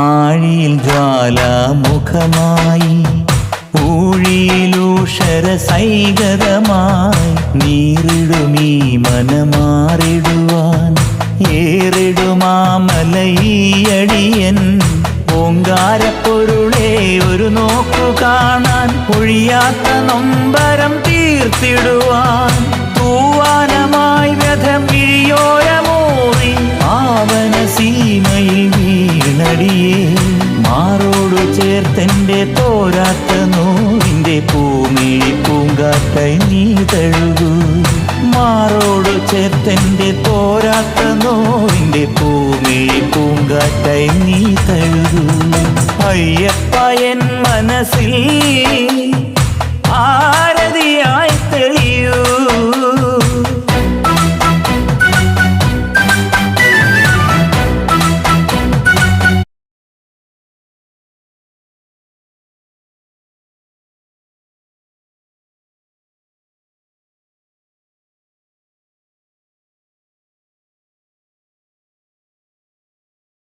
ആഴിയിൽ ജ്വാലാമുഖമായി ഊഴിയിലൂഷര സൈകതമായി നീറിടുമീ മനമാറിടുവാൻ ഏറിടുമാമലയടിയൻ ഓങ്കാരപ്പൊരുളേ ഒരു നോക്കു കാണാൻ ഒഴിയാത്ത നൊമ്പരം തീർത്തിടുവാൻ തൂവാനമായി വ്യഥം വിഴിയോരമൂറി ആവന സീമയിൽ വീണടിയേ മാറോടു ചേർത്തെൻ്റെ തോരാത്ത നോവിൻ്റെ പൂമിഴി പൂങ്കാറ്റായി നീ തഴുകൂ മാറോടു ചേർത്തെൻ്റെ തോരാത്ത നോവിൻ്റെ പൂമിഴി പൂങ്കാറ്റായി നീ തഴുകൂ അയ്യപ്പ എൻ മനസ്സിൽ ആരതിയായി